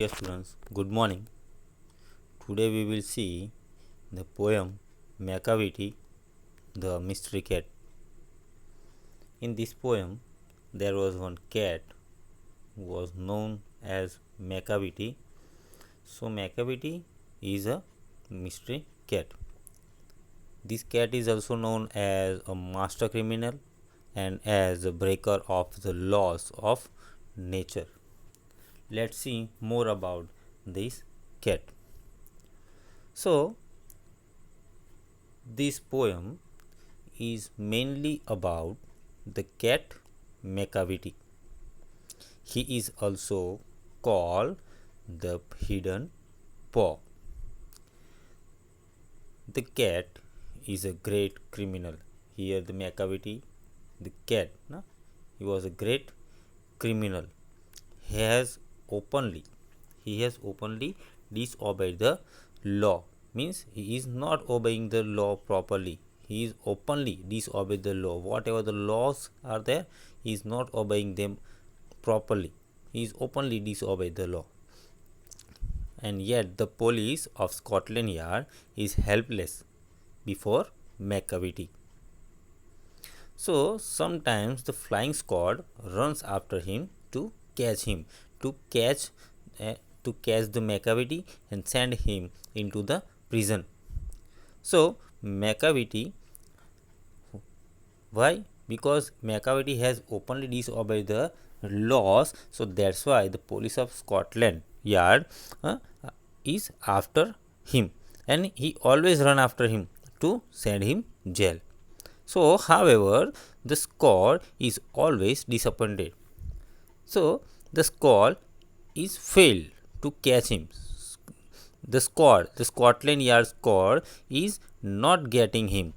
Dear students, good morning. Today we will see the poem Macavity, the Mystery Cat. In this poem, there was one cat who was known as Macavity. So, Macavity is a mystery cat. This cat is also known as a master criminal and as a breaker of the laws of nature. Let's see more about this cat. So, this poem is mainly about the cat Macavity. He is also called the hidden paw. The cat is a great criminal. Here, the Macavity, the cat, no? He was a great criminal. He has openly, he has openly disobeyed the law. Means he is not obeying the law properly. He is openly disobeying the law. Whatever the laws are there, he is not obeying them properly. He is openly disobeying the law. And yet the police of Scotland Yard is helpless before Macavity. So sometimes the flying squad runs after him to catch him, to catch uh, to catch the Macavity and send him into the prison. So Macavity, why? Because Macavity has openly disobeyed the laws, so that's why the police of Scotland Yard uh, is after him, and he always run after him to send him jail. So, however, the squad is always disappointed. So, the squad is failed to catch him. The Scotland Yard squad is not getting him.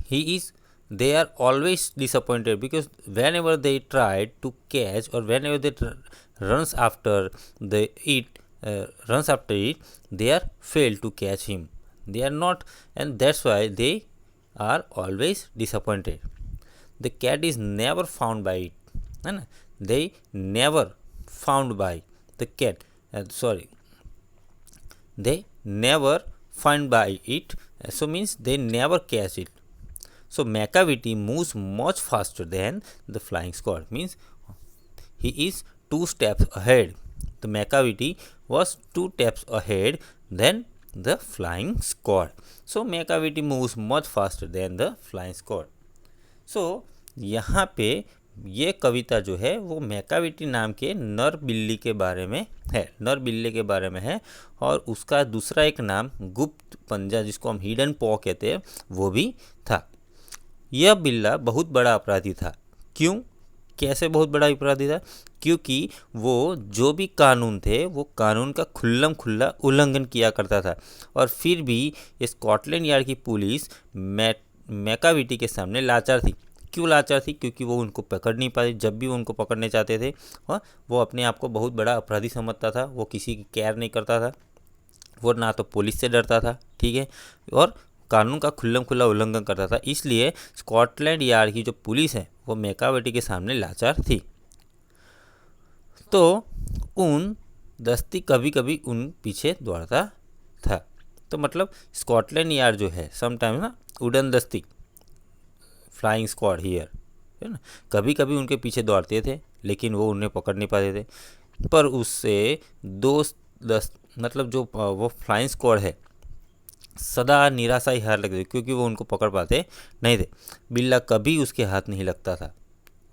He is they are always disappointed because whenever they try to catch or whenever they runs after the it runs after it, they are failed to catch him. They are not, and that's why they are always disappointed. The cat is never found by it, and they never found by the cat. Sorry, they never find by it. So means they never catch it. So Macavity moves much faster than the flying squad. Means he is two steps ahead. The Macavity was two steps ahead than the flying squad. So Macavity moves much faster than the flying squad. So यहाँ पे ये कविता जो है वो Macavity नाम के नर बिल्ली के बारे में है, नर बिल्ली के बारे में है, और उसका दूसरा एक नाम गुप्त पंजा जिसको हम हिडन पॉ कहते हैं वो भी था। यह बिल्ला बहुत बड़ा अपराधी था। क्यों? कैसे बहुत बड़ा अपराधी था? क्योंकि वो जो भी कानून थे वो कानून का खुल्लम खुल्ला उल्लंघन किया करता था, और फिर भी स्कॉटलैंड यार्ड की पुलिस मैकाविटी के सामने लाचार थी। क्यों लाचार थी? क्योंकि वो उनको पकड़ नहीं पाती। जब भी वो उनको पकड़ने चाहते थे और वो अपने आप को बहुत बड़ा अपराधी समझता था, वो किसी की केयर नहीं करता था, वो ना तो पुलिस से डरता था, ठीक है, और कानून का खुल्लम खुल्ला उल्लंघन करता था। इसलिए स्कॉटलैंड यार्ड की जो पुलिस है वो मैकाविटी के सामने लाचार थी। तो उन दस्ती कभी कभी उन पीछे दौड़ता था। तो मतलब स्कॉटलैंड यार्ड जो है समटाइम्स ना उड़न दस्ती फ्लाइंग स्क्वाड हियर है ना, कभी कभी उनके पीछे दौड़ते थे लेकिन वो उन्हें पकड़ नहीं पाते थे। पर उससे मतलब जो वो फ्लाइंग स्क्वाड है सदा निराशा ही हार लगती थी क्योंकि वो उनको पकड़ पाते नहीं थे। बिल्ला कभी उसके हाथ नहीं लगता था,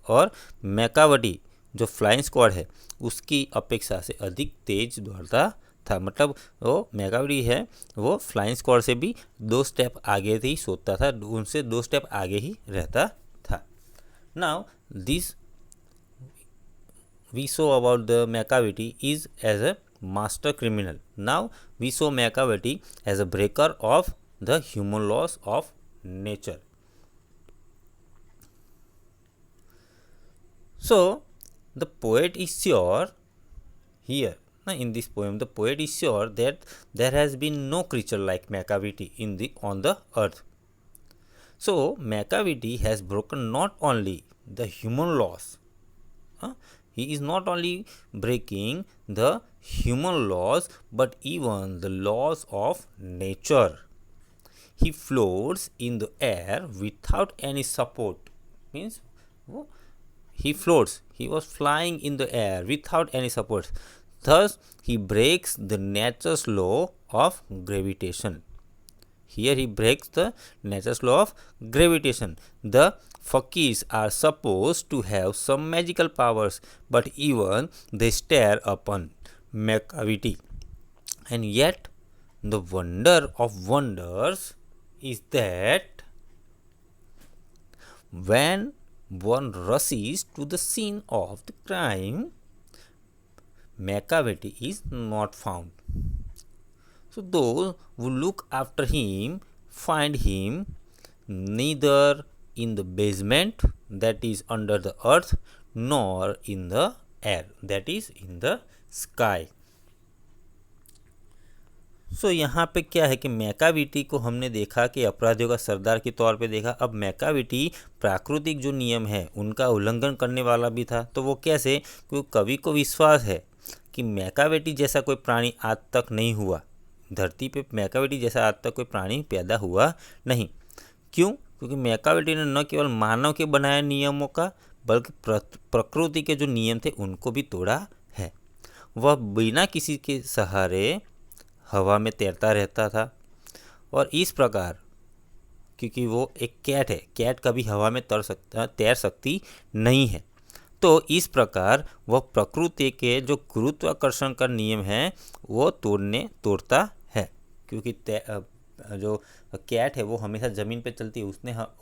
और मैकावटी जो फ्लाइंग स्क्वाड है उसकी अपेक्षा से अधिक तेज दौड़ता था। मतलब वो मैकावटी है वो फ्लाइंग स्क्वाड से भी दो स्टेप आगे ही सोचता था, उनसे दो स्टेप आगे ही रहता था। Now this we saw about the Macavity is as a master criminal. Now we saw Macavity as a breaker of the human laws of nature. So the poet is sure here, in this poem, the poet is sure that there has been no creature like Macavity on the earth. So Macavity has broken not only the human laws, he is not only breaking the human laws but even the laws of nature. He floats in the air without any support. Means he floats, he was flying in the air without any support. Thus he breaks the nature's law of gravitation. Here he breaks the nature's law of gravitation. The fakirs are supposed to have some magical powers, but even they stare upon Macavity. And yet the wonder of wonders is that when one rushes to the scene of the crime, Macavity is not found. So those who look after him find him neither in the basement, that is under the earth, nor in the air, that is in the sky. सो यहाँ पे क्या है कि Macavity को हमने देखा कि अपराधियों का सरदार के तौर पे देखा. अब मैकाविटी प्राकृतिक जो नियम है उनका उल्लंघन करने वाला भी था. तो वो कैसे? क्योंकि कवि को विश्वास है कि मैकाविटी जैसा कोई प्राणी आज तक नहीं हुआ, धरती पे मैकाविटी जैसा आज तक कोई प्राणी पैदा हुआ नहीं. क्यों? क्योंकि मैकाविटी ने न केवल मानव के बनाए नियमों का बल्कि प्रकृति के जो नियम थे उनको भी तोड़ा है. वह बिना किसी के सहारे हवा में तैरता रहता था और इस प्रकार, क्योंकि वो एक कैट है, कैट कभी हवा में तैर सकती नहीं है, तो इस प्रकार वह प्रकृति के जो गुरुत्वाकर्षण का नियम है वो तोड़ता है. क्योंकि जो कैट है वो हमेशा ज़मीन पे चलती है,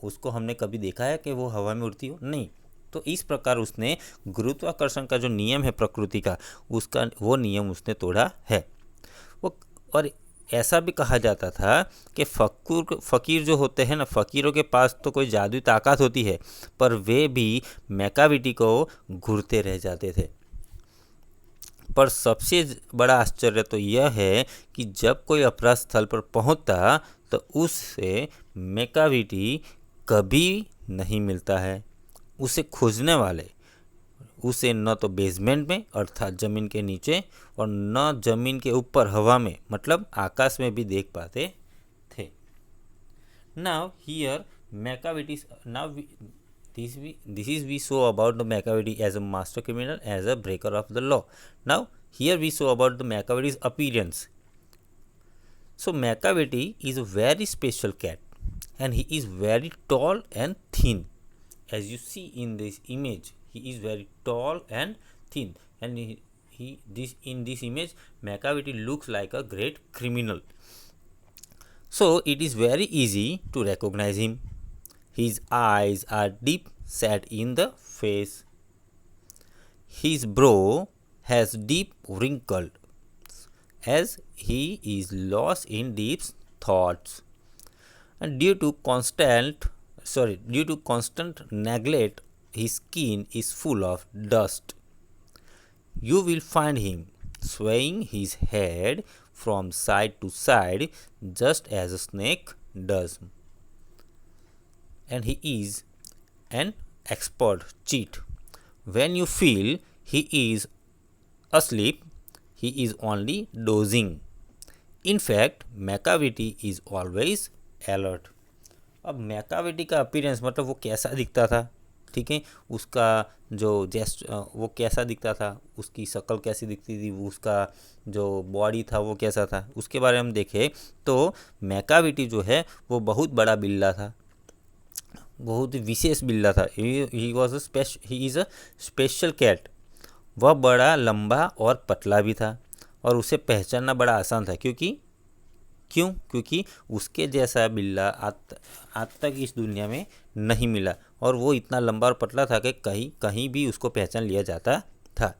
उसको हमने कभी देखा है कि वो हवा में उड़ती हो? नहीं. तो इस प्रकार उसने गुरुत्वाकर्षण का जो नियम है प्रकृति का, उसका वो नियम उसने तोड़ा है. और ऐसा भी कहा जाता था कि फ़कीर जो होते हैं ना, फ़कीरों के पास तो कोई जादुई ताकत होती है, पर वे भी मैकाविटी को घूरते रह जाते थे. पर सबसे बड़ा आश्चर्य तो यह है कि जब कोई अपराध स्थल पर पहुंचता तो उससे मैकाविटी कभी नहीं मिलता है. उसे खोजने वाले उसे न तो बेसमेंट में अर्थात ज़मीन के नीचे और न ज़मीन के ऊपर हवा में मतलब आकाश में भी देख पाते थे. Now here Macavity, now this is we saw about the Macavity as a master criminal, as a breaker of the law. Now here we saw about the Macavity's appearance. So Macavity is a very special cat and he is very tall and thin. As you see in this image, he is very tall and thin, and in this image Macavity looks like a great criminal. So it is very easy to recognize him. His eyes are deep set in the face. His brow has deep wrinkles as he is lost in deep thoughts. And due to constant neglect, his skin is full of dust. You will find him swaying his head from side to side just as a snake does. And he is an expert cheat. When you feel he is asleep, he is only dozing. In fact, Macavity is always alert. अब Macavity का appearance मतलब वो कैसा दिखता था, ठीक है, उसका जो वो कैसा दिखता था, उसकी शक्ल कैसी दिखती थी, उसका जो बॉडी था वो कैसा था, उसके बारे में देखें तो मैकाविटी जो है वो बहुत बड़ा बिल्ला था, बहुत विशेष बिल्ला था. He is a special cat. वह बड़ा लंबा और पतला भी था और उसे पहचानना बड़ा आसान था. क्योंकि उसके जैसा बिल्ला आज तक इस दुनिया में नहीं मिला और वो इतना लंबा और पतला था कि कहीं भी उसको पहचान लिया जाता था.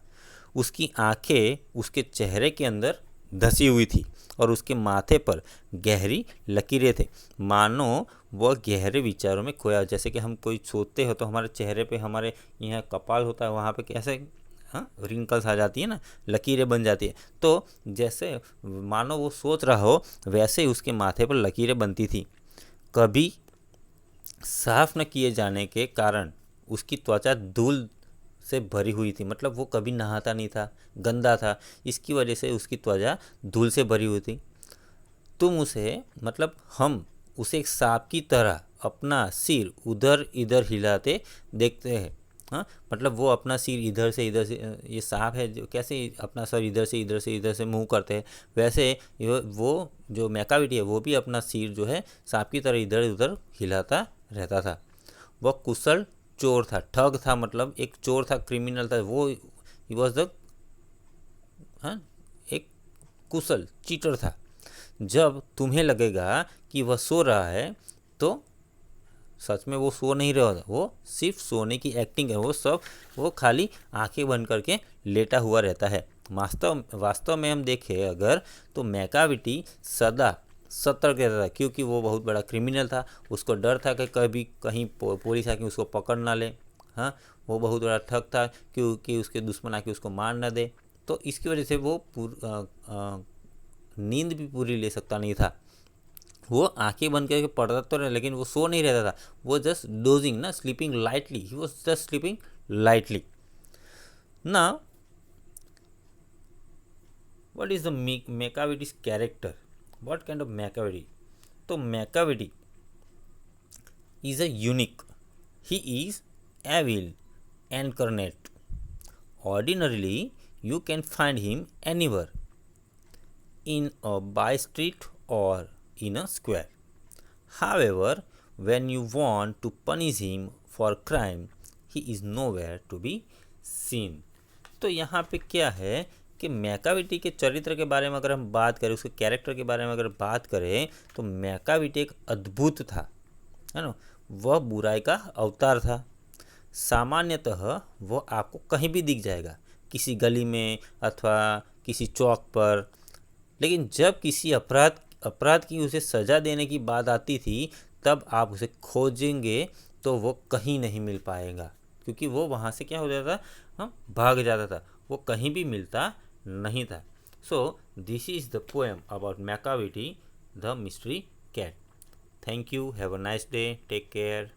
उसकी आंखें उसके चेहरे के अंदर धसी हुई थी और उसके माथे पर गहरी लकीरें थे, मानो वह गहरे विचारों में खोया. जैसे कि हम कोई सोते हो तो हमारे चेहरे पे, हमारे यहाँ कपाल होता है, वहाँ पे कैसे रिंकल्स आ जाती है ना, लकीरें बन जाती है. तो जैसे मानो वो सोच रहा हो वैसे ही उसके माथे पर लकीरें बनती थी. कभी साफ न किए जाने के कारण उसकी त्वचा धूल से भरी हुई थी, मतलब वो कभी नहाता नहीं था, गंदा था, इसकी वजह से उसकी त्वचा धूल से भरी हुई थी। तुम उसे, मतलब हम उसे एक सांप की तरह अपना सिर उधर इधर हिलाते देखते हैं। हाँ, मतलब वो अपना सिर इधर से इधर से, ये सांप है जो कैसे अपना सर इधर से मूव करते हैं, वैसे वो जो मैकाविटी है वो भी अपना सिर जो है सांप की तरह इधर उधर हिलाता रहता था। वह कुशल चोर था, ठग था, मतलब एक चोर था, क्रिमिनल था वो। ही वॉज द, हाँ, एक कुशल चीटर था। जब तुम्हें लगेगा कि वह सो रहा है तो सच में वो सो नहीं रहा था, वो सिर्फ सोने की एक्टिंग है, वो खाली आंखें बंद करके लेटा हुआ रहता है। वास्तव में हम देखें अगर, तो मैकाविटी सदा सतर्क रहता था, क्योंकि वो बहुत बड़ा क्रिमिनल था। उसको डर था कि कभी कहीं पुलिस आके उसको पकड़ ना ले। हाँ, वो बहुत बड़ा ठग था, क्योंकि उसके दुश्मन आके उसको मार ना दे। तो इसकी वजह से वो नींद भी पूरी ले सकता नहीं था। वो आंखें बंद करके पढ़ता तो रहा, लेकिन वो सो नहीं रहता था, वो जस्ट डोजिंग ना, sleeping lightly, he was just sleeping lightly ना। What is the Macavity's character, what kind of Macavity? तो Macavity is a unique, he is evil incarnate. Ordinarily you can find him anywhere, in a by street or in a square. However, when you want to punish him for crime, he is nowhere to be seen. तो यहाँ पे क्या है कि Macavity के चरित्र के बारे में अगर हम बात करें, उसके कैरेक्टर के बारे में अगर बात करें, तो मैकाविटी एक अद्भुत था, है ना। वह बुराई का अवतार था। सामान्यतः वह आपको कहीं भी दिख जाएगा, किसी गली में अथवा किसी चौक पर, लेकिन जब किसी अपराध की उसे सज़ा देने की बात आती थी, तब आप उसे खोजेंगे तो वो कहीं नहीं मिल पाएगा, क्योंकि वो वहाँ से क्या हो जाता था, हम भाग जाता था, वो कहीं भी मिलता नहीं था। So this is the poem about Macavity the mystery cat. Thank you, have a nice day, take care.